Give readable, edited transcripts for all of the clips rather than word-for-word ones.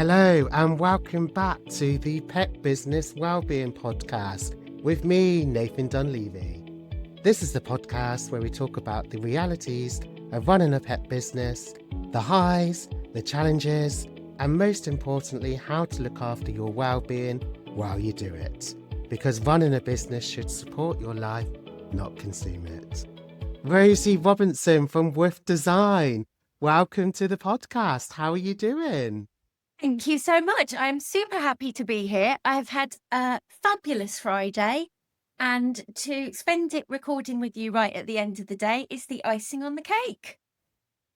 Hello and welcome back to the Pet Business Wellbeing Podcast with me, Nathan Dunleavy. This is the podcast where we talk about the realities of running a pet business, the highs, the challenges, and most importantly, how to look after your well-being while you do it. Because running a business should support your life, not consume it. Rosie Robinson from WUF Design, welcome to the podcast. How are you doing? Thank you so much. I'm super happy to be here. I've had a fabulous Friday, and to spend it recording with you right at the end of the day is the icing on the cake.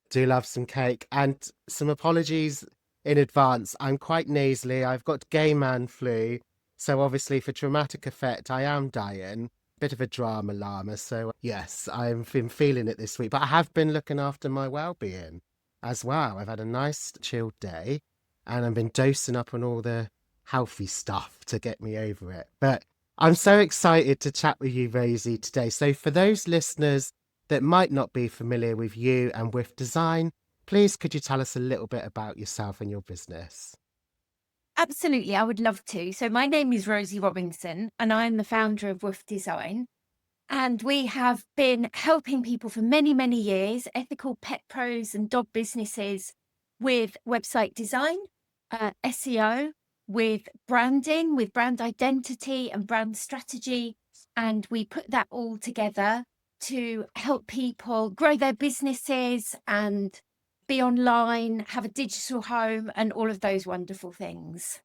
Do love some cake, and some apologies in advance. I'm quite nasally. I've got gay man flu, so obviously for dramatic effect, I am dying. Bit of a drama llama, so yes, I've been feeling it this week, but I have been looking after my well-being as well. I've had a nice chilled day, and I've been dosing up on all the healthy stuff to get me over it. But I'm so excited to chat with you, Rosie, today. So for those listeners that might not be familiar with you and WUF Design, please could you tell us a little bit about yourself and your business? Absolutely, I would love to. So my name is Rosie Robinson, and I'm the founder of WUF Design. And we have been helping people for many, many years, ethical pet pros and dog businesses, with website design, SEO, with branding, with brand identity and brand strategy. And we put that all together to help people grow their businesses and be online, have a digital home, and all of those wonderful things.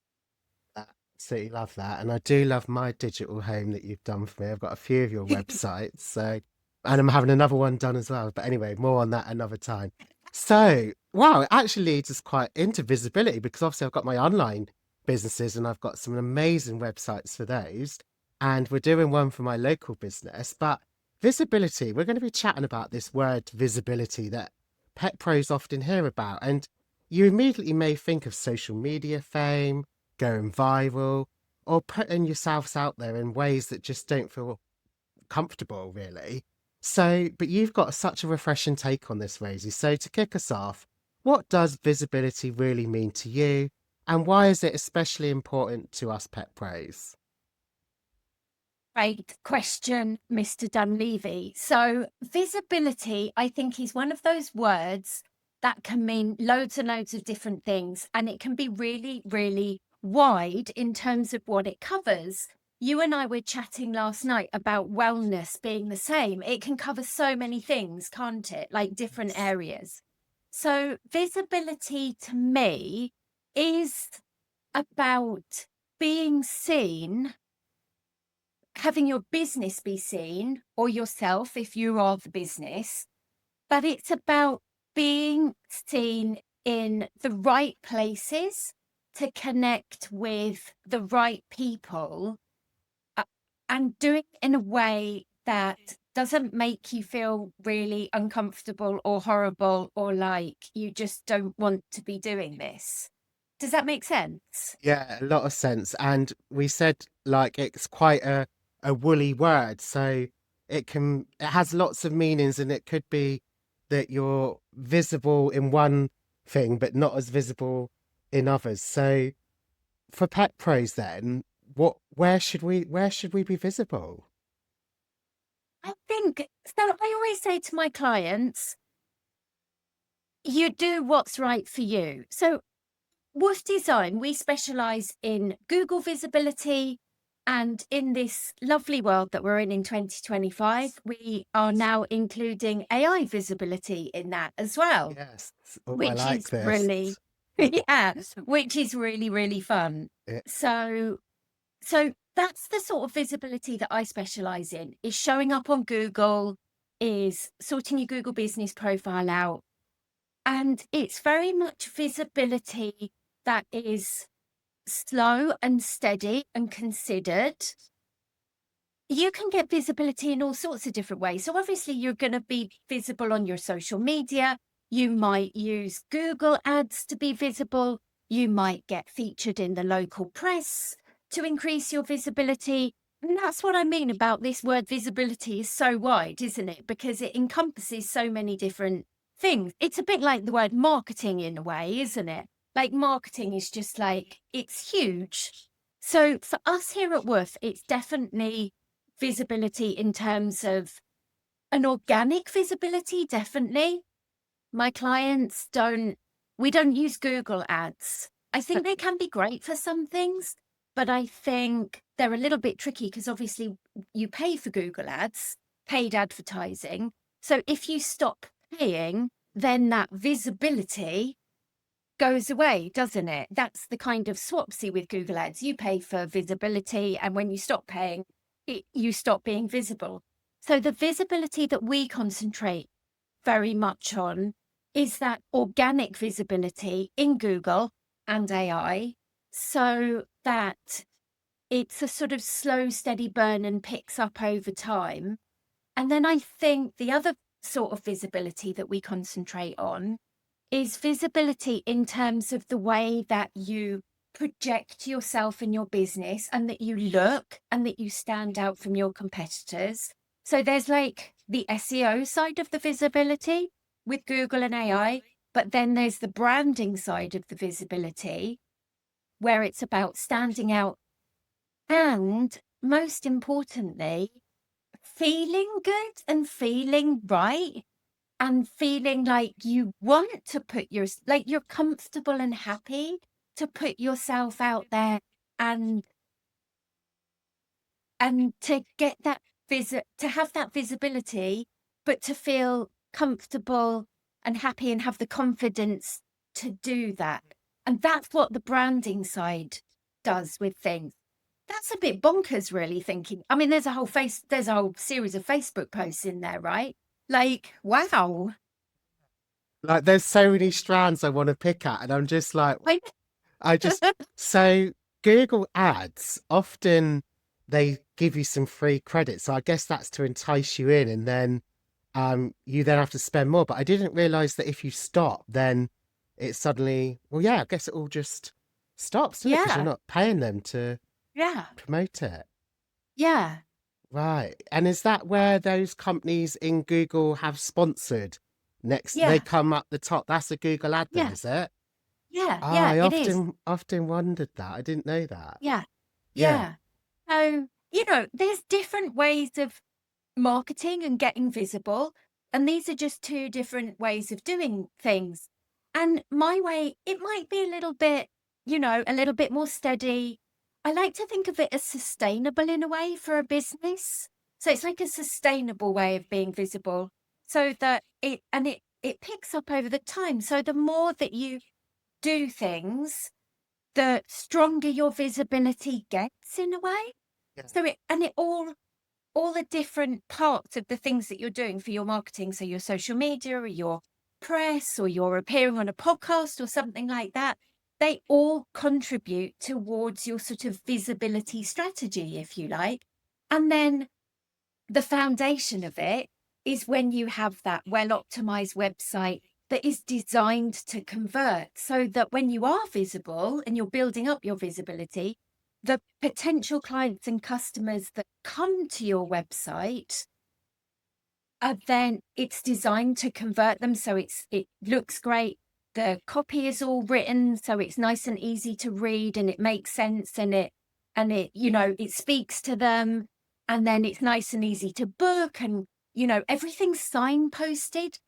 Absolutely love that. And I do love my digital home that you've done for me. I've got a few of your websites. And I'm having another one done as well. But anyway, more on that another time. So, wow, it actually leads us quite into visibility, because obviously I've got my online businesses and I've got some amazing websites for those. And we're doing one for my local business. But visibility, we're going to be chatting about this word visibility that pet pros often hear about. And you immediately may think of social media fame, going viral, or putting yourselves out there in ways that just don't feel comfortable, really. So, but you've got such a refreshing take on this, Rosie. So to kick us off, what does visibility really mean to you? And why is it especially important to us pet pros? Great question, Mr. Dunleavy. So visibility, I think, is one of those words that can mean loads and loads of different things. And it can be really, really wide in terms of what it covers. You and I were chatting last night about wellness being the same. It can cover so many things, can't it? Like different areas. So visibility to me is about being seen, having your business be seen, or yourself if you are the business, but it's about being seen in the right places to connect with the right people, and doing it in a way that doesn't make you feel really uncomfortable or horrible or like you just don't want to be doing this. Does that make sense? Yeah, a lot of sense. And we said like it's quite a woolly word. So it has lots of meanings, and it could be that you're visible in one thing, but not as visible in others. So for pet pros then, where should we be visible? I think so. I always say to my clients, you do what's right for you. So WUF Design, we specialize in Google visibility, and in this lovely world that we're in 2025, we are now including AI visibility in that as well. Yes. Oh, I Which like is this. really, yeah, which is really, really fun. Yeah. So that's the sort of visibility that I specialize in, is showing up on Google, is sorting your Google business profile out. And it's very much visibility that is slow and steady and considered. You can get visibility in all sorts of different ways. So obviously you're going to be visible on your social media. You might use Google ads to be visible. You might get featured in the local press to increase your visibility. And that's what I mean about this word visibility is so wide, isn't it? Because it encompasses so many different things. It's a bit like the word marketing in a way, isn't it? Like marketing is just like, it's huge. So for us here at WUF, it's definitely visibility in terms of an organic visibility, definitely. My clients we don't use Google ads. I think they can be great for some things, but I think they're a little bit tricky because obviously you pay for Google ads, paid advertising. So if you stop paying, then that visibility goes away, doesn't it? That's the kind of swapsy with Google ads. You pay for visibility, and when you stop paying, you stop being visible. So the visibility that we concentrate very much on is that organic visibility in Google and AI, so that it's a sort of slow, steady burn and picks up over time. And then I think the other sort of visibility that we concentrate on is visibility in terms of the way that you project yourself and your business, and that you look and that you stand out from your competitors. So there's like the SEO side of the visibility with Google and AI, but then there's the branding side of the visibility where it's about standing out and, most importantly, feeling good and feeling right and feeling like you want to like you're comfortable and happy to put yourself out there, and to get that to have that visibility, but to feel comfortable and happy and have the confidence to do that. And that's what the branding side does with things. That's a bit bonkers, really, thinking. I mean, there's a whole series of Facebook posts in there, right? Like, wow. Like there's so many strands I want to pick at, and I'm just like, I just so Google ads often they give you some free credit, so I guess that's to entice you in, and then you then have to spend more. But I didn't realize that if you stop, then it suddenly, well, yeah, I guess it all just stops, doesn't it? Because you're Yeah. not paying them to Yeah. promote it. Yeah. Right. And is that where those companies in Google have sponsored next? They Yeah. come up the top. That's a Google ad then, Yeah. is it? Yeah. Ah, Yeah. I It is. often wondered that. I didn't know that. Yeah. Yeah. Yeah. So, there's different ways of marketing and getting visible. And these are just two different ways of doing things. And my way, it might be a little bit, a little bit more steady. I like to think of it as sustainable in a way for a business. So it's like a sustainable way of being visible, so that it picks up over the time. So the more that you do things, the stronger your visibility gets in a way. Yeah. So all the different parts of the things that you're doing for your marketing, so your social media or your press or you're appearing on a podcast or something like that, they all contribute towards your sort of visibility strategy, if you like. And then the foundation of it is when you have that well-optimized website that is designed to convert, so that when you are visible and you're building up your visibility, the potential clients and customers that come to your website are then, it's designed to convert them. So it looks great. The copy is all written, so it's nice and easy to read, and it makes sense, and it it speaks to them, and then it's nice and easy to book, and everything's signposted.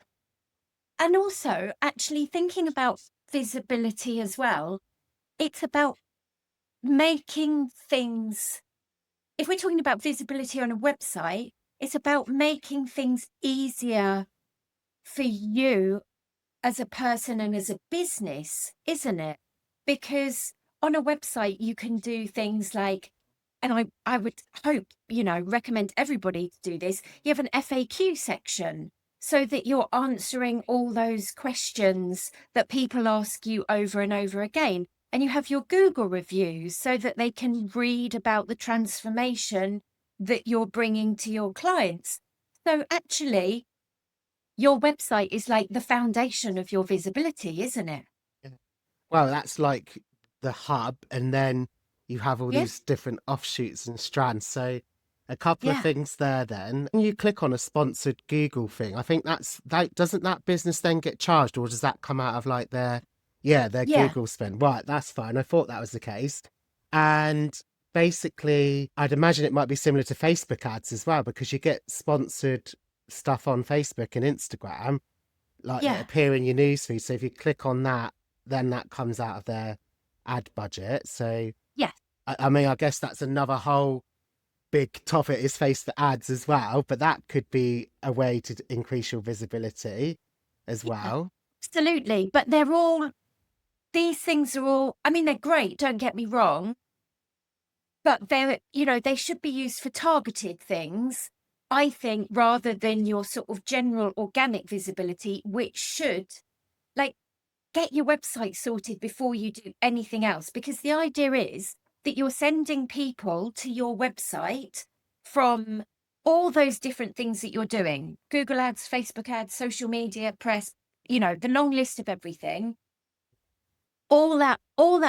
And also, actually thinking about visibility as well, it's about making things, if we're talking about visibility on a website, it's about making things easier for you as a person and as a business, isn't it? Because on a website, you can do things like, and I would hope, recommend everybody to do this. You have an FAQ section, so that you're answering all those questions that people ask you over and over again. And you have your Google reviews, so that they can read about the transformation that you're bringing to your clients. So actually, your website is like the foundation of your visibility, isn't it? Yeah. Well, that's like the hub, and then you have all Yeah. these different offshoots and strands. So a couple of Yeah. things there then. When you click on a sponsored Google thing, I think that doesn't that business then get charged, or does that come out of like their Yeah, their Yeah, Google spend. Right, that's fine. I thought that was the case. And basically, I'd imagine it might be similar to Facebook ads as well, because you get sponsored stuff on Facebook and Instagram, like that yeah, appear in your newsfeed. So if you click on that, then that comes out of their ad budget. So yeah, I mean, I guess that's another whole big topic is Facebook ads as well, but that could be a way to increase your visibility as yeah, well. absolutely. But these things are all, I mean, they're great, don't get me wrong, but they should be used for targeted things, I think, rather than your sort of general organic visibility, which should, like, get your website sorted before you do anything else. Because the idea is that you're sending people to your website from all those different things that you're doing: Google ads, Facebook ads, social media, press, the long list of everything. All that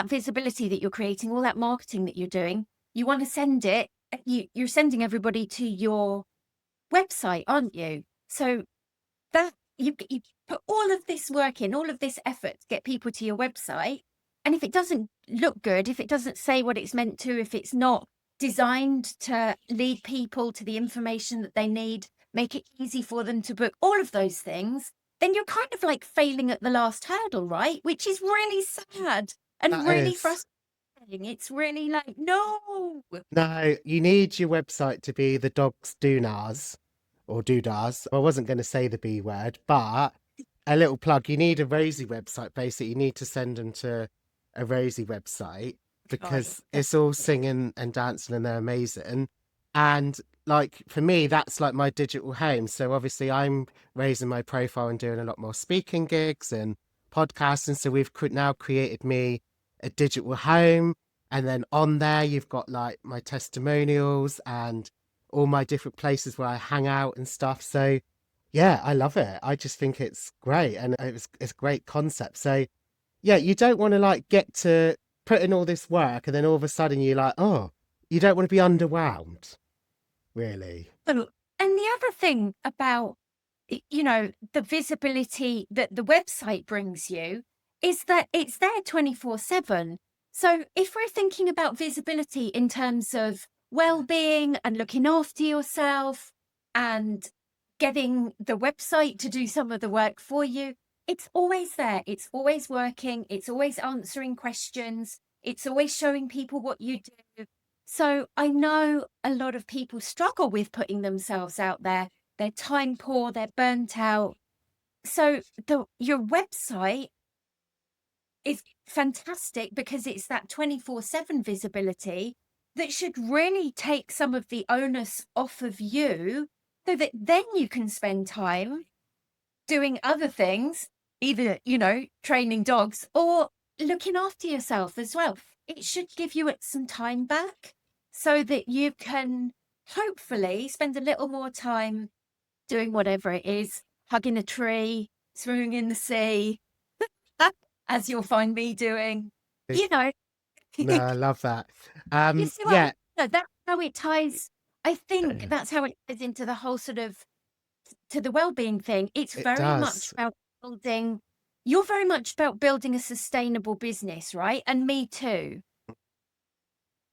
visibility that you're creating, all that marketing that you're doing, you want to send it. You're sending everybody to your website, aren't you? So that you put all of this work in, all of this effort to get people to your website, and if it doesn't look good, if it doesn't say what it's meant to, if it's not designed to lead people to the information that they need, make it easy for them to book, all of those things, then you're kind of like failing at the last hurdle, right? Which is really sad and That really is. frustrating. It's really like, no. No, you need your website to be the dog's doonahs or doodahs. I wasn't going to say the B word, but a little plug. You need a Rosie website. Basically, you need to send them to a Rosie website Right. because it's all singing and dancing and they're amazing. And like for me, that's like my digital home. So obviously, I'm raising my profile and doing a lot more speaking gigs and podcasts. And so we've now created me a digital home. And then on there, you've got like my testimonials and all my different places where I hang out and stuff. So yeah, I love it. I just think it's great and it's a great concept. So yeah, you don't want to like get to put in all this work and then all of a sudden you're like, oh, you don't want to be underwhelmed, really. And the other thing about, the visibility that the website brings you is that it's there 24/7. So if we're thinking about visibility in terms of well-being and looking after yourself and getting the website to do some of the work for you, it's always there. It's always working. It's always answering questions. It's always showing people what you do. So I know a lot of people struggle with putting themselves out there. They're time poor, they're burnt out. So your website is fantastic because it's that 24/7 visibility that should really take some of the onus off of you so that then you can spend time doing other things, either, training dogs or looking after yourself as well. It should give you some time back so that you can hopefully spend a little more time doing whatever it is, hugging a tree, swimming in the sea, as you'll find me doing. You know, No, I love that. you see what I mean? Yeah, No, that's how it ties. I think that's how it ties into the whole sort of to the well-being thing. It's it very much does. about building. You're very much about building a sustainable business, right? And me too.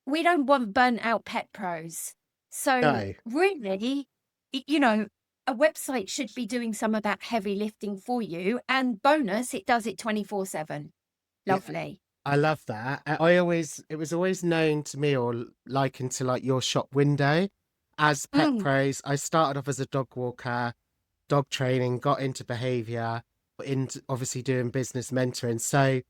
We don't want burnt out pet pros. So No. really, a website should be doing some of that heavy lifting for you. And bonus, it does it 24/7. Yeah, Lovely. I love that. It was always known to me or likened to like your shop window. As Pet Mm, Pros, I started off as a dog walker, dog training, got into behavior, into obviously doing business mentoring. So,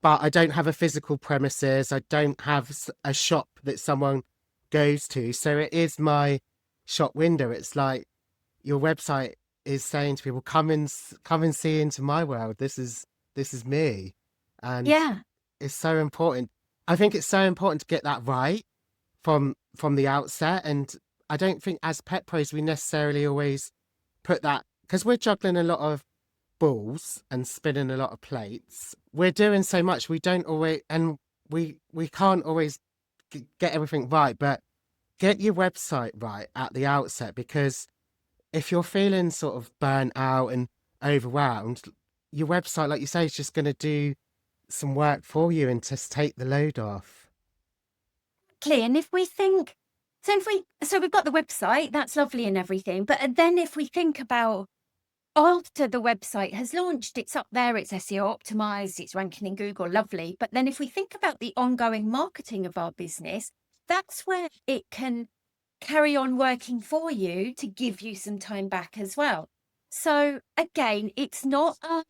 but I don't have a physical premises. I don't have a shop that someone goes to. So it is my shop window. It's like your website is saying to people, come and see into my world. This is me. And yeah. it's so important. I think it's so important to get that right from the outset. And I don't think as pet pros we necessarily always put that because we're juggling a lot of balls and spinning a lot of plates. We're doing so much. We don't always, and we can't always get everything right. But get your website right at the outset because if you're feeling sort of burnt out and overwhelmed, your website, like you say, is just going to do some work for you and just take the load off. And if we think, so we've got the website, that's lovely and everything, but then if we think about after the website has launched, it's up there, it's SEO optimized, it's ranking in Google, lovely. But then if we think about the ongoing marketing of our business, that's where it can carry on working for you to give you some time back as well. So again, it's not a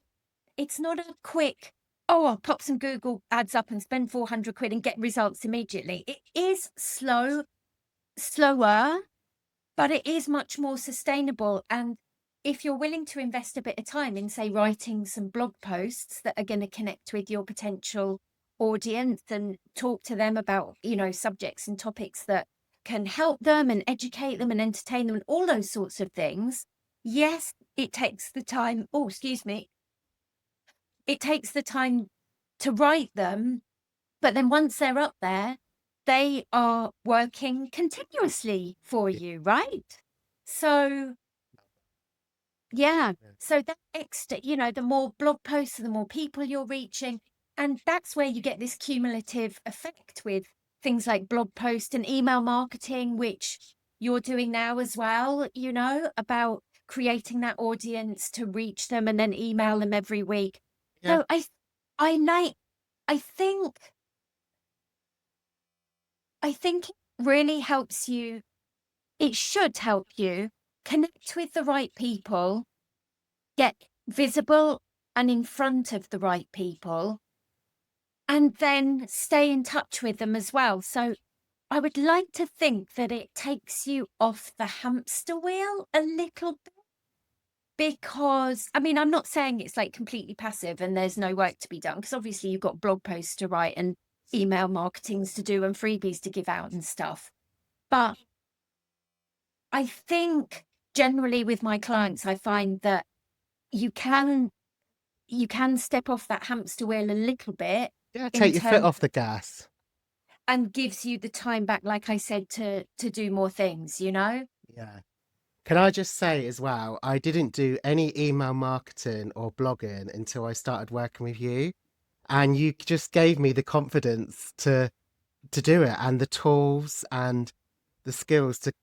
quick, oh, I'll pop some Google ads up and spend 400 quid and get results immediately. It is slower, but it is much more sustainable. And if you're willing to invest a bit of time in, say, writing some blog posts that are going to connect with your potential audience and talk to them about, subjects and topics that can help them and educate them and entertain them and all those sorts of things. Yes, it takes the time. Oh, excuse me. It takes the time to write them, but then once they're up there, they are working continuously for you, right? So, yeah. So that extra, the more blog posts, the more people you're reaching. And that's where you get this cumulative effect with things like blog post and email marketing, which you're doing now as well, about creating that audience to reach them and then email them every week. Yeah. So I think it really helps you. It should help you connect with the right people, get visible and in front of the right people, and then stay in touch with them as well. So I would like to think that it takes you off the hamster wheel a little bit. Because, I'm not saying it's like completely passive and there's no work to be done, because obviously you've got blog posts to write and email marketings to do and freebies to give out and stuff. But I think generally with my clients, I find that you can step off that hamster wheel a little bit. Yeah, take your foot off the gas. And gives you the time back, like I said, to do more things, Yeah. Can I just say as well, I didn't do any email marketing or blogging until I started working with you. And you just gave me the confidence to do it, and the tools and the skills to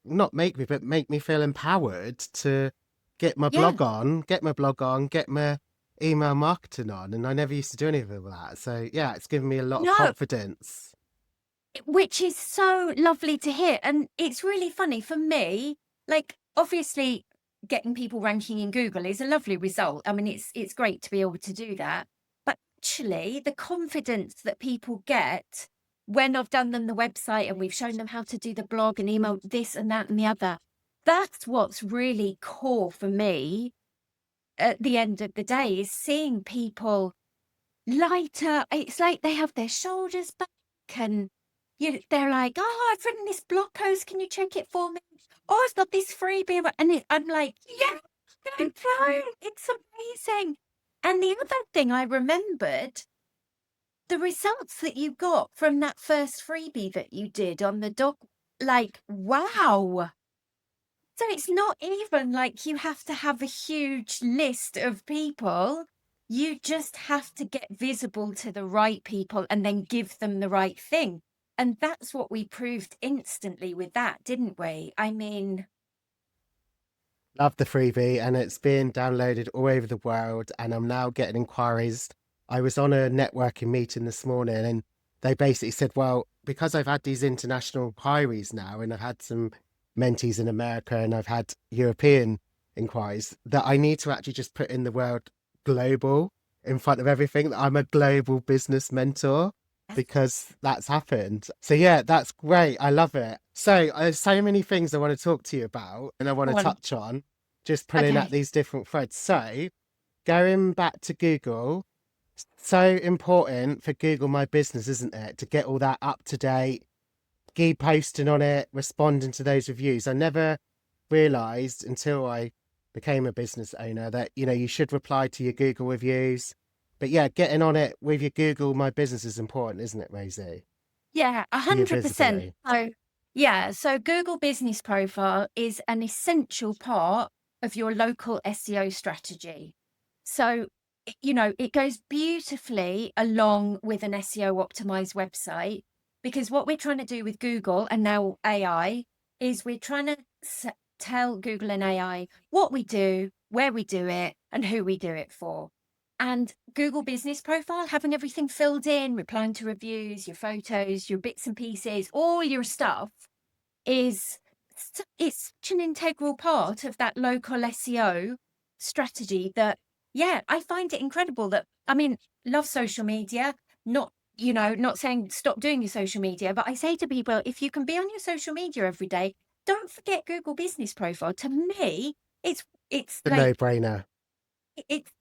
not make me, but make me feel empowered to get my blog on, get my email marketing on. And I never used to do any of that. So yeah, it's given me a lot of confidence. Which is so lovely to hear. And it's really funny for me, like, obviously getting people ranking in Google is a lovely result. It's great to be able to do that. But actually the confidence that people get when I've done them the website and we've shown them how to do the blog and email this and that and the other, that's what's really core for me at the end of the day, is seeing people lighter. It's like they have their shoulders back and they're like, oh, I've written this blog post. Can you check it for me? Oh, I've got this freebie. And I'm like, yeah, it's amazing. And the other thing I remembered, the results that you got from that first freebie that you did on the dog, like, wow. So it's not even like you have to have a huge list of people. You just have to get visible to the right people and then give them the right thing. And that's what we proved instantly with that, didn't we? Love the freebie, and it's being downloaded all over the world, and I'm now getting inquiries. I was on a networking meeting this morning and they basically said, well, because I've had these international inquiries now, and I've had some mentees in America and I've had European inquiries, that I need to actually just put in the word global in front of everything, that I'm a global business mentor, because that's happened. So yeah, that's great. I love it. So there's so many things I want to talk to you about and I want to touch on, just pulling at these different threads. So going back to Google, so important for Google My Business, isn't it? To get all that up to date, keep posting on it, responding to those reviews. I never realized until I became a business owner that, you should reply to your Google reviews. But yeah, getting on it with your Google My Business is important, isn't it, Rosie? Yeah, 100%. So Google Business Profile is an essential part of your local SEO strategy. So it goes beautifully along with an SEO optimized website, because what we're trying to do with Google and now AI is we're trying to tell Google and AI what we do, where we do it, and who we do it for. And Google Business Profile, having everything filled in, replying to reviews, your photos, your bits and pieces, all your stuff it's such an integral part of that local SEO strategy that, yeah, I find it incredible that, I mean, love social media, not saying stop doing your social media, but I say to people, if you can be on your social media every day, don't forget Google Business Profile. To me, it's The like, no-brainer.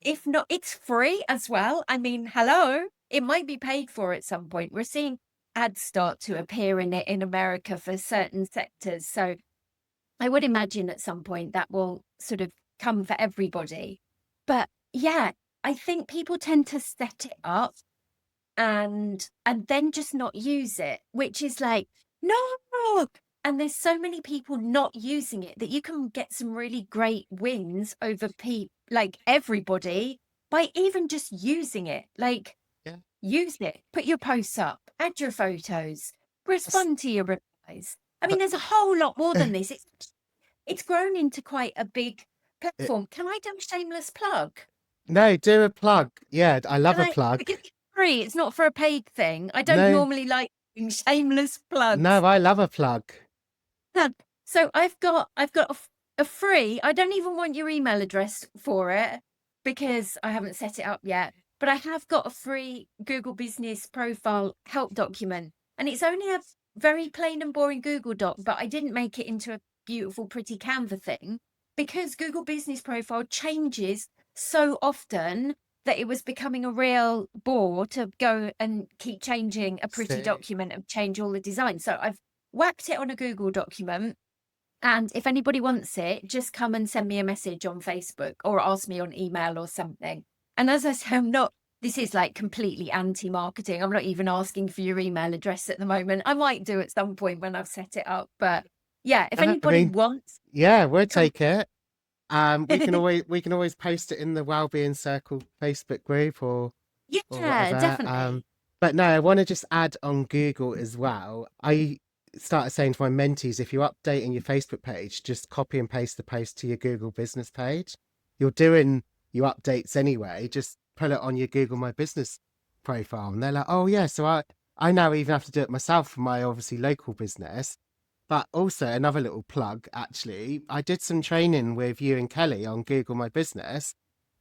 if not, it's free as well. I mean, hello, it might be paid for at some point. We're seeing ads start to appear in it in America for certain sectors. So I would imagine at some point that will sort of come for everybody. But yeah, I think people tend to set it up and then just not use it, which is like, no. And there's so many people not using it that you can get some really great wins over like everybody by even just using it. Like, Yeah. use it, put your posts up, add your photos, That's- respond to your replies. I mean, but- there's a whole lot more than this. It's grown into quite a big it- platform. Can I do a shameless plug? no, do a plug. Yeah, I love Can a I? plug. Because it's free. It's not for a paid thing. I don't No, normally like doing shameless plugs. no, I love a plug. So I've got a free. I don't even want your email address for it because I haven't set it up yet. But I have got a free Google Business Profile help document, and it's only a very plain and boring Google Doc, but I didn't make it into a beautiful, pretty Canva thing because Google Business Profile changes so often that it was becoming a real bore to go and keep changing a pretty See, document and change all the design. So I've whacked it on a Google document. And if anybody wants it, just come and send me a message on Facebook or ask me on email or something. And as I say, this is like completely anti-marketing. I'm not even asking for your email address at the moment. I might do at some point when I've set it up. But yeah, if I anybody mean, wants, yeah, we'll come. take it. We can always post it in the Wellbeing Circle Facebook group or Yeah, whatever. definitely. But no, I want to just add on Google as well. I started saying to my mentees, if you're updating your Facebook page, just copy and paste the post to your Google business page. You're doing your updates anyway, just put it on your Google My Business profile. And they're like, oh yeah, so I now even have to do it myself for my obviously local business. But also another little plug, actually, I did some training with you and Kelly on Google My Business,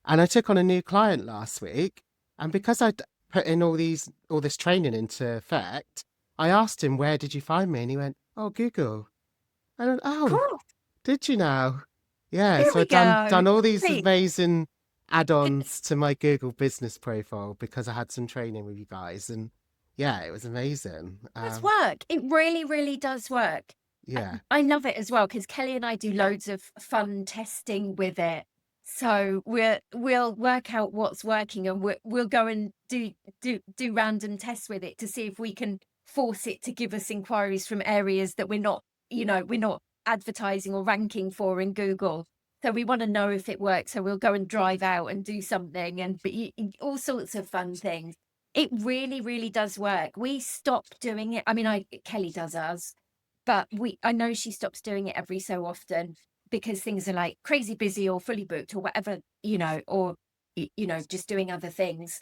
and I took on a new client last week. And because I'd put in all this training into effect, I asked him, where did you find me? And he went, oh, Google. I went, oh, Cool. did you now? Yeah, Here so we I've done go. all these See, amazing add-ons to my Google business profile because I had some training with you guys. And yeah, it was amazing. it does work. It really, really does work. Yeah. I love it as well because Kelly and I do loads of fun testing with it. So we'll work out what's working and we'll go and do random tests with it to see if we can force it to give us inquiries from areas that we're not advertising or ranking for in Google. So we want to know if it works. So we'll go and drive out and do something and all sorts of fun things. It really, really does work. We stopped doing it. I mean, Kelly does ours, but I know she stops doing it every so often because things are like crazy busy or fully booked or whatever, or just doing other things.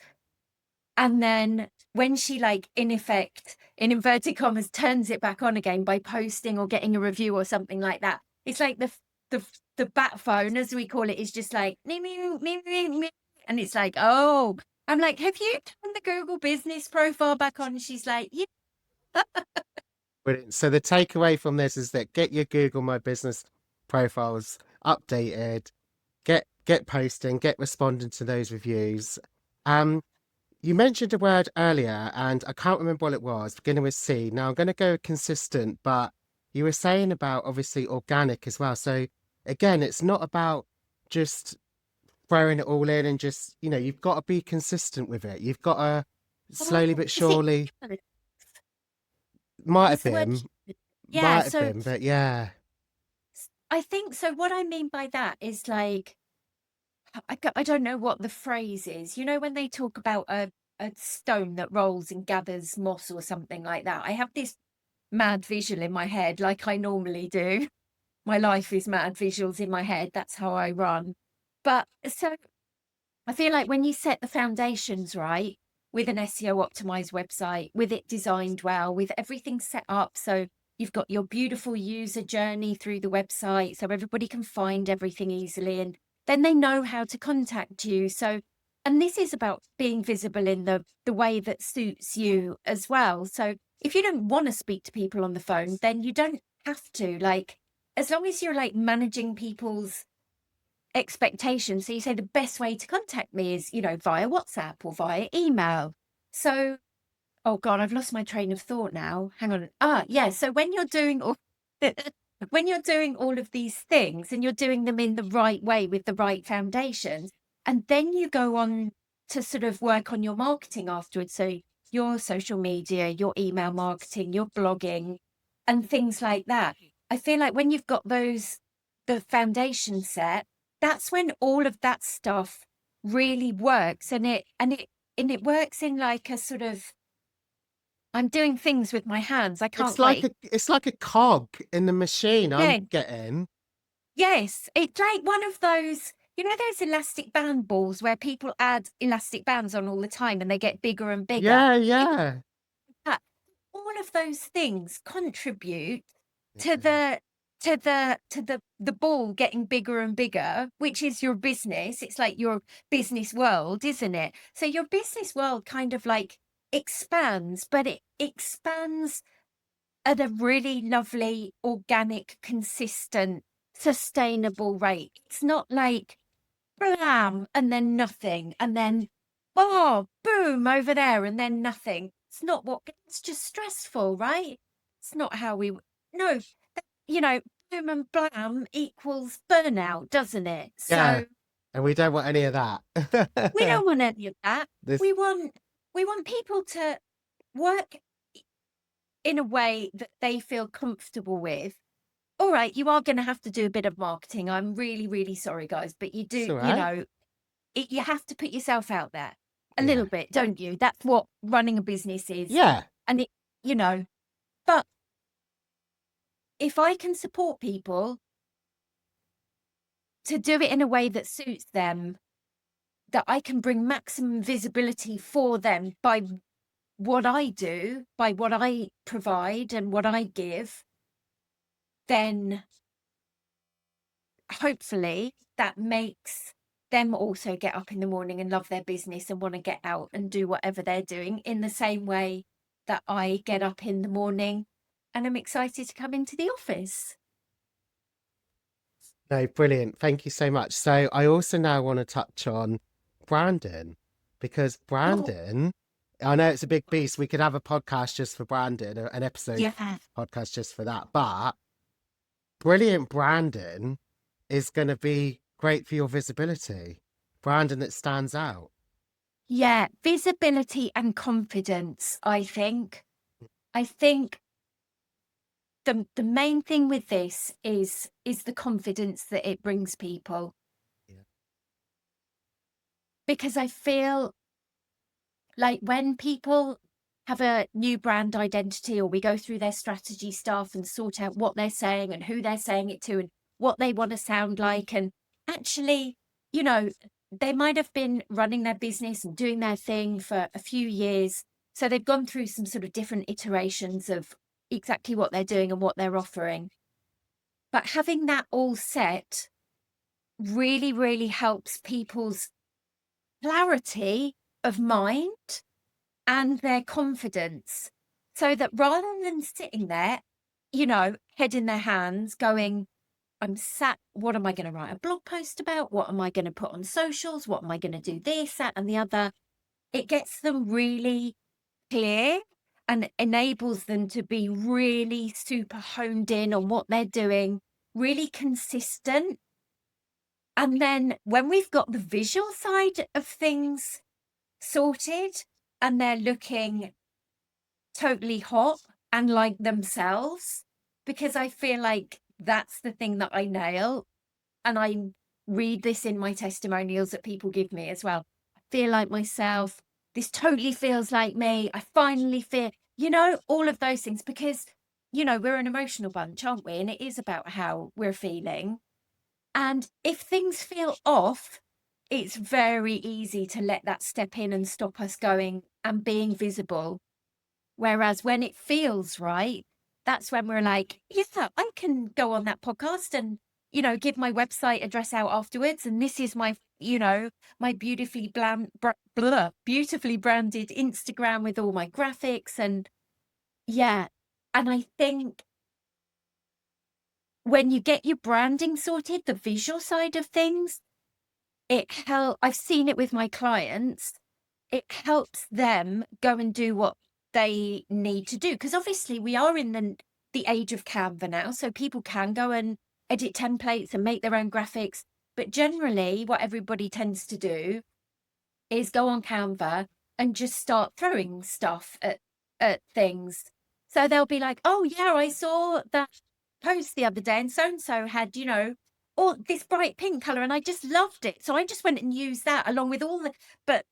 And then when she, like, in effect, in inverted commas, turns it back on again by posting or getting a review or something like that, it's like the bat phone, as we call it, is just like and it's like, oh, I'm like, have you turned the Google business profile back on? And she's like, yeah. Brilliant. So the takeaway from this is that get your Google My Business profiles updated, get posting, get responding to those reviews. You mentioned a word earlier, and I can't remember what it was, beginning with C. Now I'm going to go consistent, but you were saying about obviously organic as well. So again, it's not about just throwing it all in and just, you've got to be consistent with it. You've got to slowly Oh, but is it? surely, might have What's the word? been, Yeah, might have so been, but yeah. I think so. What I mean by that is like I don't know what the phrase is. You know, when they talk about a stone that rolls and gathers moss or something like that, I have this mad visual in my head, like I normally do. My life is mad visuals in my head. That's how I run. But so I feel like when you set the foundations right with an SEO optimized website, with it designed well, with everything set up, so you've got your beautiful user journey through the website so everybody can find everything easily, and then they know how to contact you. So, and this is about being visible in the way that suits you as well. So if you don't want to speak to people on the phone, then you don't have to. Like, as long as you're like managing people's expectations. So you say the best way to contact me is, via WhatsApp or via email. So, oh God, I've lost my train of thought now. Hang on. Yeah. So when you're doing all when you're doing all of these things and you're doing them in the right way with the right foundations, and then you go on to sort of work on your marketing afterwards. So your social media, your email marketing, your blogging, and things like that. I feel like when you've got the foundation set, that's when all of that stuff really works, and it works in like a sort of, I'm doing things with my hands. I can't quite. It's like a cog in the machine. Yeah. I'm getting. Yes. It's like one of those, those elastic band balls where people add elastic bands on all the time and they get bigger and bigger. Yeah, It's yeah. that. All of those things contribute to Yeah. the ball getting bigger and bigger, which is your business. It's like your business world, isn't it? So your business world kind of like expands, but it expands at a really lovely, organic, consistent, sustainable rate. It's not like blam and then nothing, and then oh boom over there and then nothing. It's not what, it's just stressful, right? It's not how we no, you know, boom and blam equals burnout, doesn't it? Yeah. So And we don't want any of that. we don't want any of that. This, We want people to work in a way that they feel comfortable with. All right, you are going to have to do a bit of marketing. I'm really, really sorry, guys, but you it's do, all right. you have to put yourself out there a Yeah. little bit, don't you? That's what running a business is. Yeah. And you know, but if I can support people to do it in a way that suits them, that I can bring maximum visibility for them by what I do, by what I provide and what I give, then hopefully that makes them also get up in the morning and love their business and want to get out and do whatever they're doing in the same way that I get up in the morning and I'm excited to come into the office. No, brilliant. Thank you so much. So I also now want to touch on branding, because Oh, branding, I know it's a big beast. We could have a podcast just for branding, an episode yeah. podcast just for that. But brilliant branding is going to be great for your visibility. Branding that stands out. Yeah. Visibility and confidence, I think. I think the main thing with this is the confidence that it brings people. Yeah. Because I feel like when people have a new brand identity, or we go through their strategy stuff and sort out what they're saying and who they're saying it to and what they want to sound like, and actually, they might have been running their business and doing their thing for a few years. So they've gone through some sort of different iterations of exactly what they're doing and what they're offering. But having that all set really, really helps people's clarity of mind and their confidence, so that rather than sitting there, head in their hands going, I'm sat, what am I going to write a blog post about? What am I going to put on socials? What am I going to do this, that, and the other? It gets them really clear and enables them to be really super honed in on what they're doing, really consistent. And then when we've got the visual side of things sorted and they're looking totally hot and like themselves, because I feel like that's the thing that I nail. And read this in my testimonials that people give me as well. I feel like myself. This totally feels like me. I finally feel, all of those things, because, we're an emotional bunch, aren't we? And it is about how we're feeling. And if things feel off, it's very easy to let that step in and stop us going and being visible. Whereas when it feels right, that's when we're like, yeah, I can go on that podcast and, give my website address out afterwards. And this is my, my beautifully beautifully branded Instagram with all my graphics. And yeah. And I think when you get your branding sorted, the visual side of things, I've seen it with my clients. It helps them go and do what they need to do. Because obviously we are in the age of Canva now, so people can go and edit templates and make their own graphics. But generally, what everybody tends to do is go on Canva and just start throwing stuff at things. So they'll be like, oh yeah, I saw that post the other day and so had, or this bright pink color, and I just loved it. So I just went and used that along with but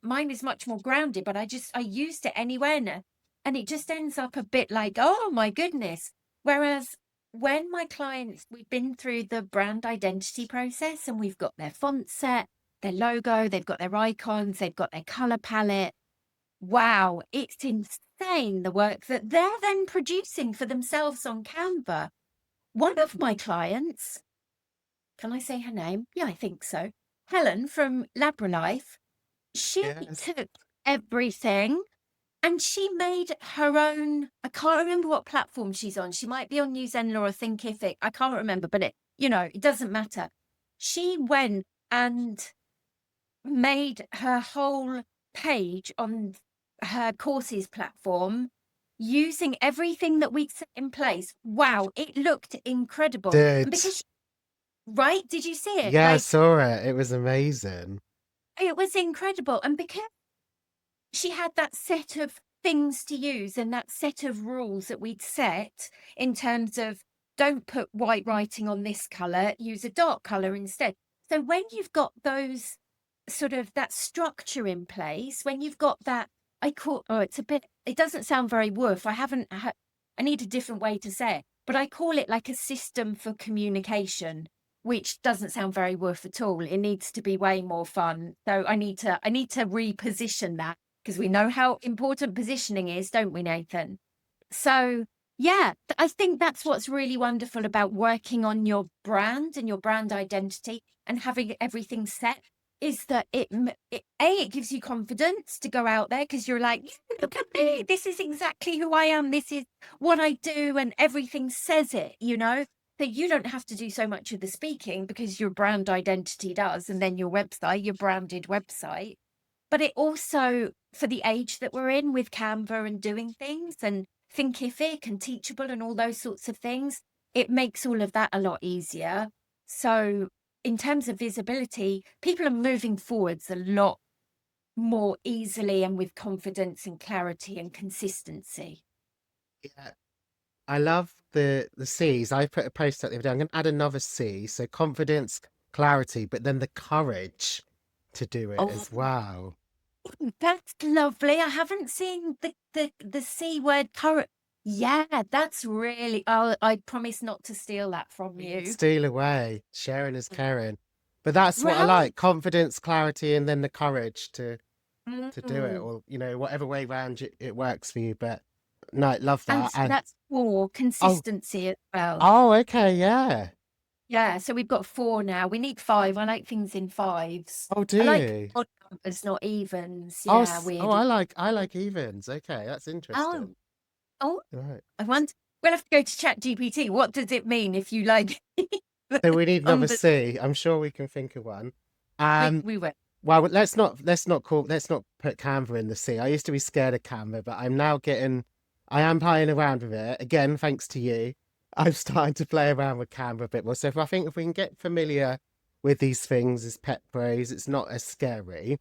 mine is much more grounded, but I used it anywhere. And it just ends up a bit like, oh my goodness. Whereas when my clients, we've been through the brand identity process and we've got their font set, their logo, they've got their icons, they've got their color palette. Wow, it's insane the work that they're then producing for themselves on Canva. One of my clients, can I say her name? Yeah, I think so. Helen from LabraLife. She Yes. took everything and she made her own. I can't remember what platform she's on. She might be on New Zenla or Thinkific. I can't remember, but it doesn't matter. She went and made her whole page on her courses platform using everything that we'd set in place. Wow, it looked incredible. And Did. because right? Did you see it? Yeah, I Like, saw it. It was amazing. it was incredible. And because she had that set of things to use and that set of rules that we'd set in terms of don't put white writing on this color, use a dark color instead. So when you've got those sort of that structure in place, when you've got that, it doesn't sound very woof. I need a different way to say it, but I call it like a system for communication, which doesn't sound very woof at all. It needs to be way more fun. So I need to reposition that, because we know how important positioning is, don't we, Nathan? So yeah, I think that's what's really wonderful about working on your brand and your brand identity and having everything set, is that it gives you confidence to go out there, because you're like, look at me, this is exactly who I am, this is what I do, and everything says it, so you don't have to do so much of the speaking because your brand identity does, and then your website, your branded website. But it also, for the age that we're in with Canva and doing things and Thinkific and Teachable and all those sorts of things, it makes all of that a lot easier. So in terms of visibility, people are moving forwards a lot more easily and with confidence and clarity and consistency. Yeah. I love the C's. I put a post out the other day. I'm going to add another C. So confidence, clarity, but then the courage to do it Oh, as well. that's lovely. I haven't seen the C word current. Yeah, that's really, I promise not to steal that from you. Steal away. Sharing is caring. But that's what I Right. like. Confidence, clarity, and then the courage to do it, Mm. or whatever way round it works for you. But no, love And that. And that's 4, oh, consistency as well. oh, okay, yeah. Yeah, so we've got 4 now. We need 5. I like things in 5s. Oh, do I like you? odd numbers, not evens. Oh, Yeah, I like evens. Okay, that's Oh, interesting. oh, Right. I wonder. We'll have to go to ChatGPT. What does it mean if you like So we need another numbers? C. I'm sure we can think of one. We will. Well, let's not put Canva in the C. I used to be scared of Canva, but I am playing around with it again, thanks to you. I'm starting to play around with Canva a bit more. So if we can get familiar with these things as pet pros, it's not as scary.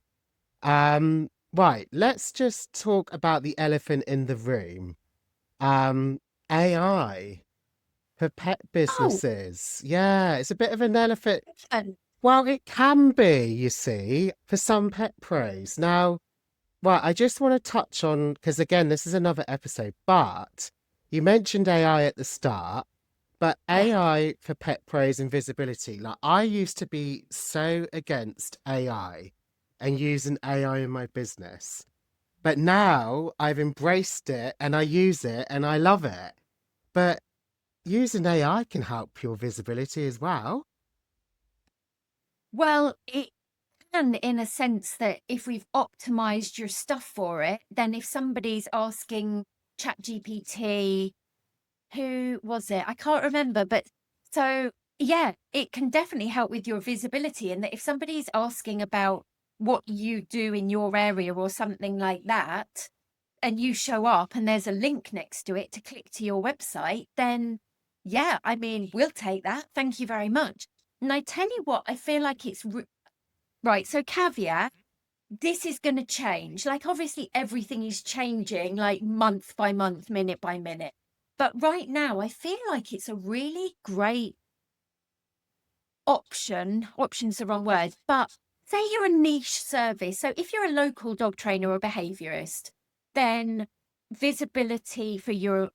Right, let's just talk about the elephant in the room. AI for pet Oh, businesses. Yeah, it's a bit of an elephant. excellent. Well, it can be, you see, for some pet pros. Now, well, I just want to touch on, because again, this is another episode, but you mentioned AI at the start, but Yeah. AI for pet pros and visibility. Like, I used to be so against AI and using AI in my business, but now I've embraced it and I use it and I love it. But using AI can help your visibility as well. Well, it can, in a sense that if we've optimized your stuff for it, then if somebody's asking ChatGPT, who was it? I can't remember, but so yeah, it can definitely help with your visibility. And that if somebody's asking about what you do in your area or something like that, and you show up and there's a link next to it to click to your website, then yeah, I mean, we'll take that. Thank you very much. And I tell you what, I feel like it's right. So, caveat, this is going to change. Like, obviously, everything is changing, like month by month, minute by minute. But right now, I feel like it's a really great option. Option's the wrong word, but say you're a niche service. So, if you're a local dog trainer or behaviorist, then visibility for your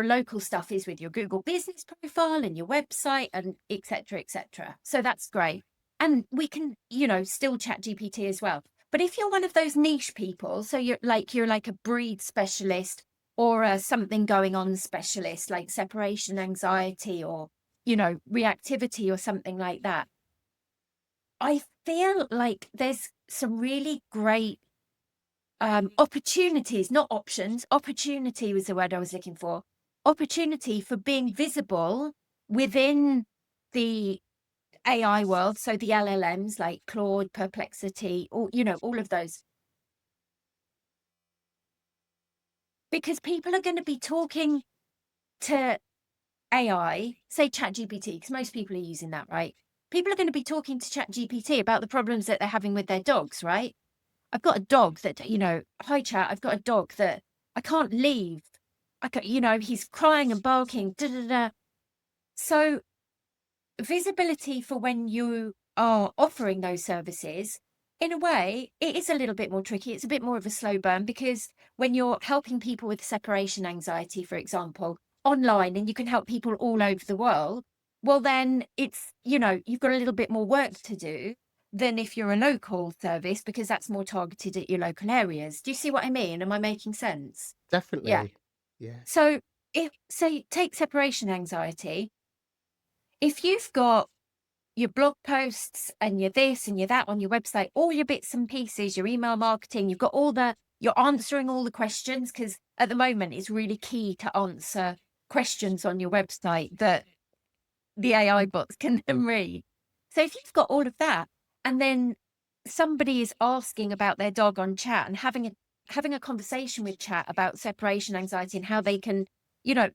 local stuff is with your Google business profile and your website and etc etc. So that's great. And we can, still chat GPT as well. But if you're one of those niche people, so you're like a breed specialist or a something going on specialist, like separation anxiety or, reactivity or something like that, I feel like there's some really great opportunities, not options. Opportunity was the word I was looking for. Opportunity for being visible within the AI world. So the LLMs like Claude, Perplexity, or, all of those. Because people are going to be talking to AI, say ChatGPT, because most people are using that, right? People are going to be talking to ChatGPT about the problems that they're having with their dogs, right? I've got a dog that, hi chat, I've got a dog that I can't leave. He's crying and barking. Da, da, da. So visibility for when you are offering those services, in a way, it is a little bit more tricky. It's a bit more of a slow burn because when you're helping people with separation anxiety, for example, online, and you can help people all over the world, well, then it's, you've got a little bit more work to do than if you're a local service because that's more targeted at your local areas. Do you see what I mean? Am I making sense? Yeah. Definitely. Yeah. So if say take separation anxiety, if you've got your blog posts and your this and your that on your website, all your bits and pieces, your email marketing, you're answering all the questions because at the moment it's really key to answer questions on your website that the AI bots can then read. So if you've got all of that and then somebody is asking about their dog on chat and having a conversation with chat about separation anxiety and how they can,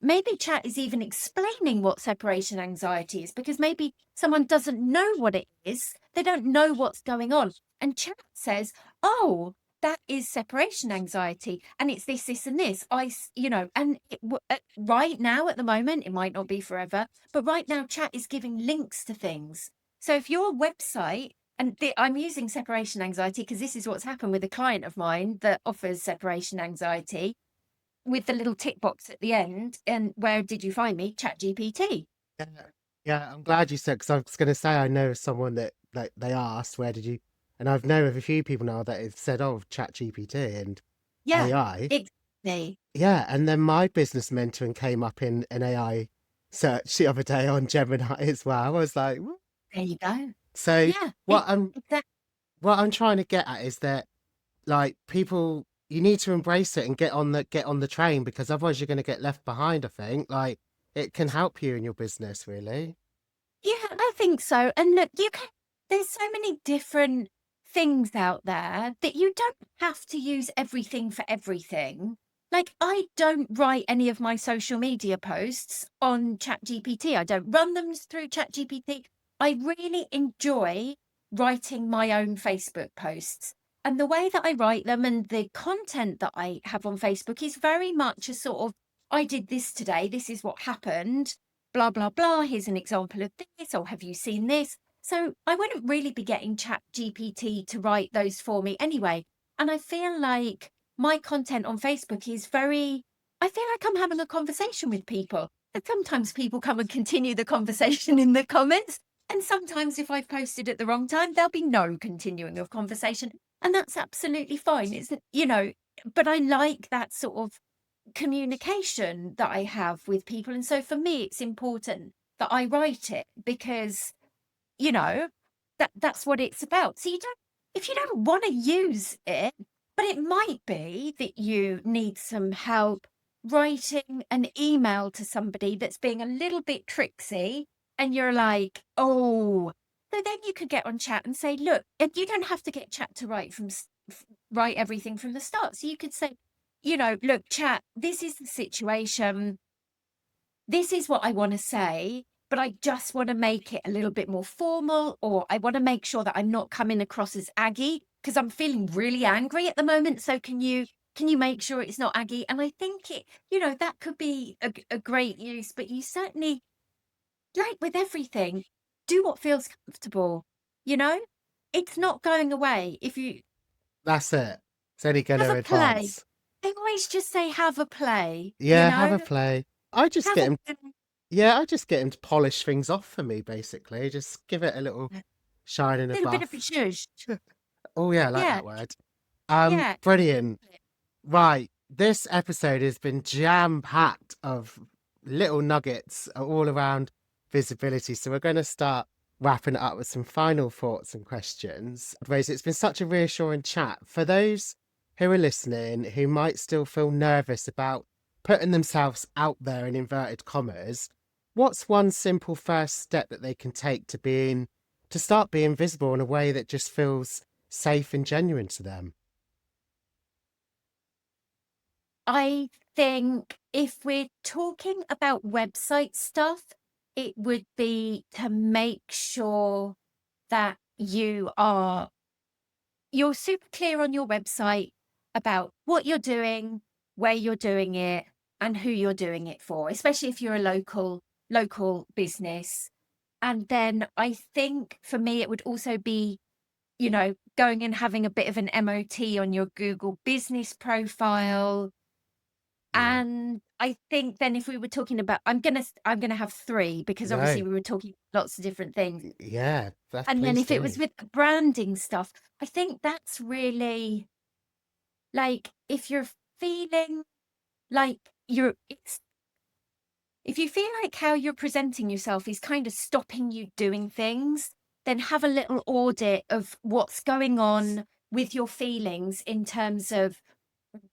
maybe chat is even explaining what separation anxiety is because maybe someone doesn't know what it is. They don't know what's going on. And chat says, oh, that is separation anxiety. And it's this, and this. Right now at the moment, it might not be forever, but right now chat is giving links to things. So if your website, and I'm using separation anxiety because this is what's happened with a client of mine that offers separation anxiety with the little tick box at the end. And where did you find me? Chat GPT. Yeah, yeah, I'm glad you said because I was going to say I know someone that like they asked where did you, and I've known of a few people now that have said oh Chat GPT and Yeah, AI. exactly. Yeah, and then my business mentoring came up in an AI search the other day on Gemini as well. I was like, "What?" There you go. So Yeah, what I'm exactly. what I'm trying to get at is that like people you need to embrace it and get on the train because otherwise you're going to get left behind. I think like it can help you in your business really. Yeah, I think so. And look, there's so many different things out there that you don't have to use everything for everything. Like, I don't write any of my social media posts on ChatGPT. I don't run them through ChatGPT. I really enjoy writing my own Facebook posts. And the way that I write them and the content that I have on Facebook is very much a sort of, I did this today, this is what happened, blah, blah, blah. Here's an example of this, or have you seen this? So I wouldn't really be getting Chat GPT to write those for me anyway. And I feel like my content on Facebook is I feel like I'm having a conversation with people. And sometimes people come and continue the conversation in the comments. And sometimes if I've posted at the wrong time, there'll be no continuing of conversation. And that's absolutely fine. But I like that sort of communication that I have with people. And so for me, it's important that I write it because, that's what it's about. So if you don't want to use it, but it might be that you need some help writing an email to somebody that's being a little bit tricksy, and you're like, oh, so then you could get on chat and say, look, and you don't have to get chat to write everything from the start. So you could say, look, chat, this is the situation. This is what I want to say, but I just want to make it a little bit more formal, or I want to make sure that I'm not coming across as aggy because I'm feeling really angry at the moment. So can you make sure it's not aggy? And I think that could be a great use, but you certainly, like with everything, do what feels comfortable. It's not going away. If you That's it. It's only going have to a play, advance. I always just say have a play, Yeah, have a play. I just have get a him. Yeah, I just get him to polish things off for me, basically. Just give it a little shine and a little bit of a buff. zhuzh. Oh yeah, I like Yeah, that word. yeah. Brilliant. Right, this episode has been jam-packed of little nuggets all around visibility. So we're going to start wrapping it up with some final thoughts and questions. Rosie, it's been such a reassuring chat. For those who are listening, who might still feel nervous about putting themselves out there in inverted commas, what's one simple first step that they can take to start being visible in a way that just feels safe and genuine to them? I think if we're talking about website stuff, it would be to make sure that you're super clear on your website about what you're doing, where you're doing it, and who you're doing it for, especially if you're a local business. And then I think for me, it would also be, going and having a bit of an MOT on your Google business profile. Yeah. And I think then if we were talking about, I'm gonna have three because No. obviously we were talking lots of different things. Yeah, that's And then please if it was do. with the branding stuff, I think that's really like if you're feeling like if you feel like how you're presenting yourself is kind of stopping you doing things, then have a little audit of what's going on with your feelings in terms of,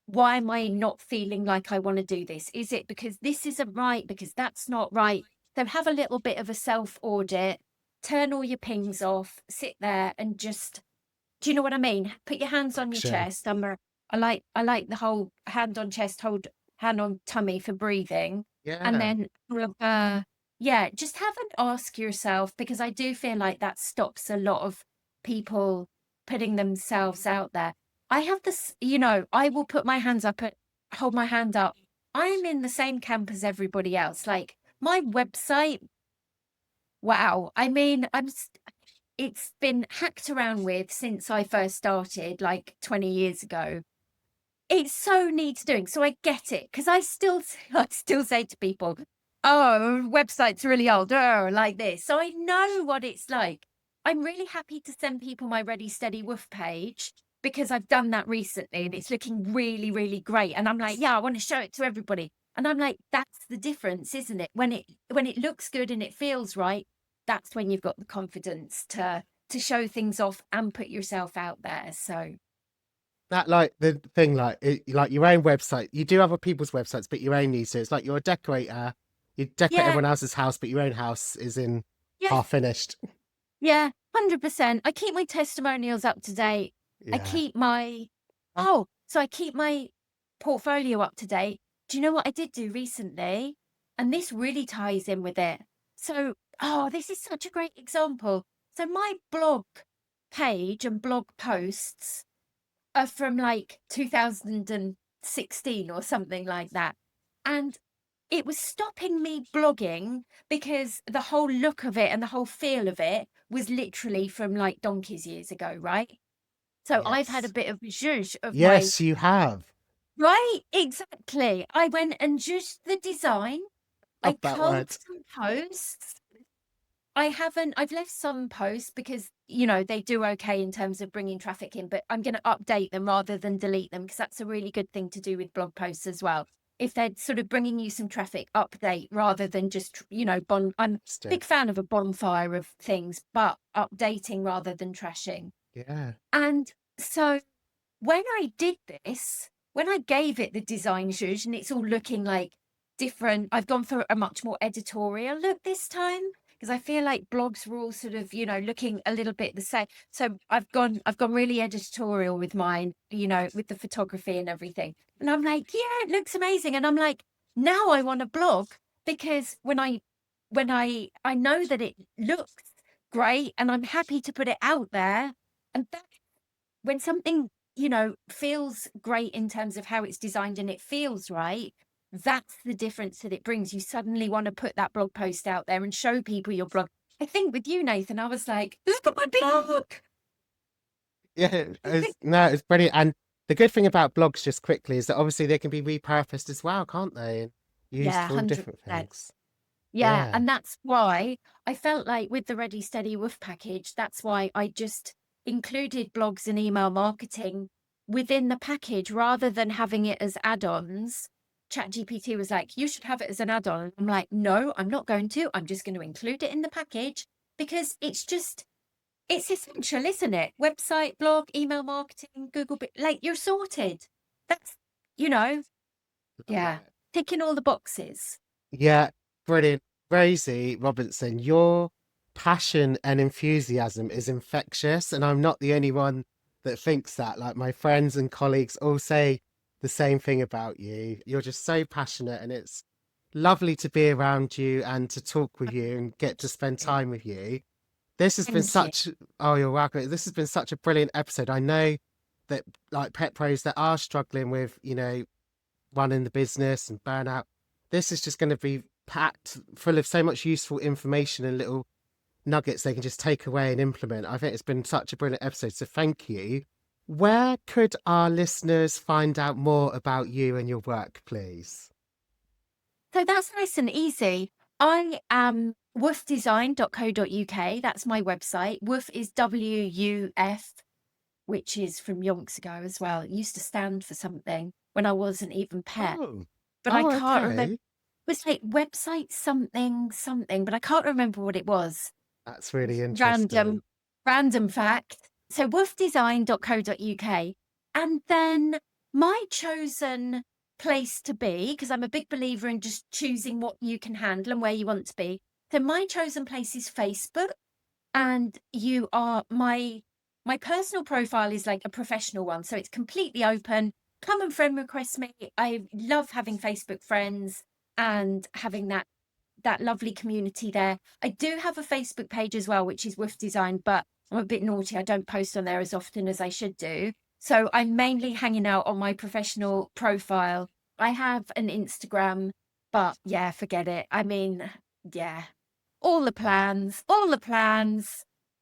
why am I not feeling like I want to do this? Is it because this isn't right? Because that's not right? So have a little bit of a self audit, turn all your pings off, sit there and just, do you know what I mean? Put your hands on your Action. chest. I like the whole hand on chest, hold hand on tummy for breathing. And Yeah. then just have an ask yourself, because I do feel like that stops a lot of people putting themselves out there. I have this, I will put my hands up, hold my hand up. I'm in the same camp as everybody else. Like my website, wow. I mean, it's been hacked around with since I first started, like 20 years ago. It so needs doing. So I get it, because I still say to people, oh, website's really old, oh, like this. So I know what it's like. I'm really happy to send people my Ready Steady WUF page, because I've done that recently and it's looking really, really great. And I'm like, yeah, I want to show it to everybody. And I'm like, that's the difference, isn't it? When it looks good and it feels right, that's when you've got the confidence to show things off and put yourself out there. So That like the thing like your own website. You do other people's websites, but your own needs to. It's like you're a decorator. You decorate yeah, everyone else's house, but your own house is in yeah, half finished. yeah, 100%. I keep my testimonials up to date. I Yeah. keep my I keep my portfolio up to date. Do you know what I did do recently? And this really ties in with it. So, this is such a great example. So my blog page and blog posts are from like 2016 or something like that. And it was stopping me blogging because the whole look of it and the whole feel of it was literally from like donkey's years ago, right? So I've had a Yes. bit of zhuzh of my, Yes, you have. right? Exactly. I went and zhuzhed the design. I Love that culled word. some posts. I've left some posts because, you know, they do okay in terms of bringing traffic in, but I'm going to update them rather than delete them because that's a really good thing to do with blog posts as well. If they're sort of bringing you some traffic, update rather than just, you know, I'm a Interesting. big fan of a bonfire of things, but updating rather than trashing. Yeah. And so when I did this, when I gave it the design zhuzh and it's all looking like different, I've gone for a much more editorial look this time because I feel like blogs were all sort of, you know, looking a little bit the same. So I've gone really editorial with mine, you know, with the photography and everything. And I'm like, yeah, it looks amazing. And I'm like, now I want to blog because when I know that it looks great and I'm happy to put it out there. And that when something, you know, feels great in terms of how it's designed and it feels right, that's the difference that it brings. You suddenly want to put that blog post out there and show people your blog. I think with you, Nathan, I was like, look at my blog. Yeah, it's brilliant. And the good thing about blogs, just quickly, is that obviously they can be repurposed as well, can't they? And used Yeah, for all different 100%. things. Yeah. Yeah. And that's why I felt like with the Ready Steady WUF package, that's why I just included blogs and email marketing within the package rather than having it as add-ons. ChatGPT was like, you should have it as an add-on. I'm like, no, I'm not going to. I'm just going to include it in the package because it's essential, isn't it? Website, blog, email marketing, Google, like you're sorted. That's, you know, Love yeah, it. ticking all the boxes. Yeah, brilliant. Rosie Robinson, your passion and enthusiasm is infectious, and I'm not the only one that thinks that. Like my friends and colleagues all say the same thing about you. You're just so passionate, and it's lovely to be around you and to talk with you and get to spend time with you. This has been Thank you. such, oh, you're welcome. This has been such a brilliant episode. I know that like pet pros that are struggling with, you know, running the business and burnout, this is just going to be packed full of so much useful information and little nuggets they can just take away and implement. I think it's been such a brilliant episode. So thank you. Where could our listeners find out more about you and your work, please? So that's nice and easy. I am wufdesign.co.uk. That's my website. WUF is WUF, which is from yonks ago as well. It used to stand for something when I wasn't even pet, Oh, but I oh, can't remember. okay. It was like website something, but I can't remember what it was. That's really Random, interesting. random fact. So wufdesign.co.uk. And then my chosen place to be, because I'm a big believer in just choosing what you can handle and where you want to be. So my chosen place is Facebook. And you are my personal profile is like a professional one. So it's completely open. Come and friend request me. I love having Facebook friends and having that lovely community there. I do have a Facebook page as well, which is WUF Design, but I'm a bit naughty. I don't post on there as often as I should do. So I'm mainly hanging out on my professional profile. I have an Instagram, but yeah, forget it. I mean, yeah, all the plans.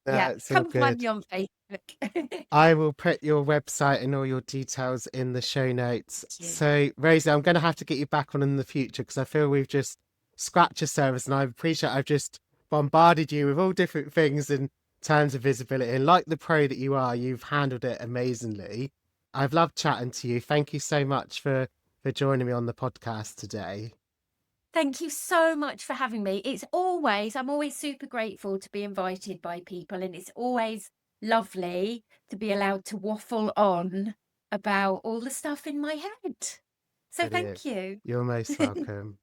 Yeah, That's all come find good. me on Facebook. I will put your website and all your details in the show notes. Thank you. So, Rosie, I'm going to have to get you back on in the future because I feel we've just scratched the surface, and I appreciate I've just bombarded you with all different things in terms of visibility. And like the pro that you are, you've handled it amazingly. I've loved chatting to you. Thank you so much for joining me on the podcast today. Thank you so much for having me. I'm always super grateful to be invited by people, and it's always lovely to be allowed to waffle on about all the stuff in my head. So Brilliant. thank you. You're most welcome.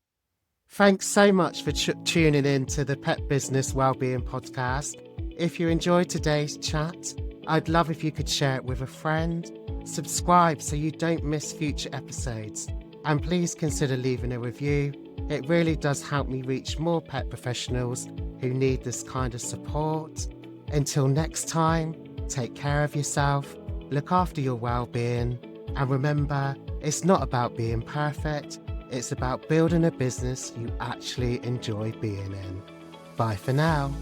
Thanks so much for tuning in to the Pet Business Wellbeing Podcast. If you enjoyed today's chat, I'd love if you could share it with a friend, subscribe so you don't miss future episodes, and please consider leaving a review. It really does help me reach more pet professionals who need this kind of support. Until next time, take care of yourself, look after your well-being, and remember, it's not about being perfect, It's about building a business you actually enjoy being in. Bye for now.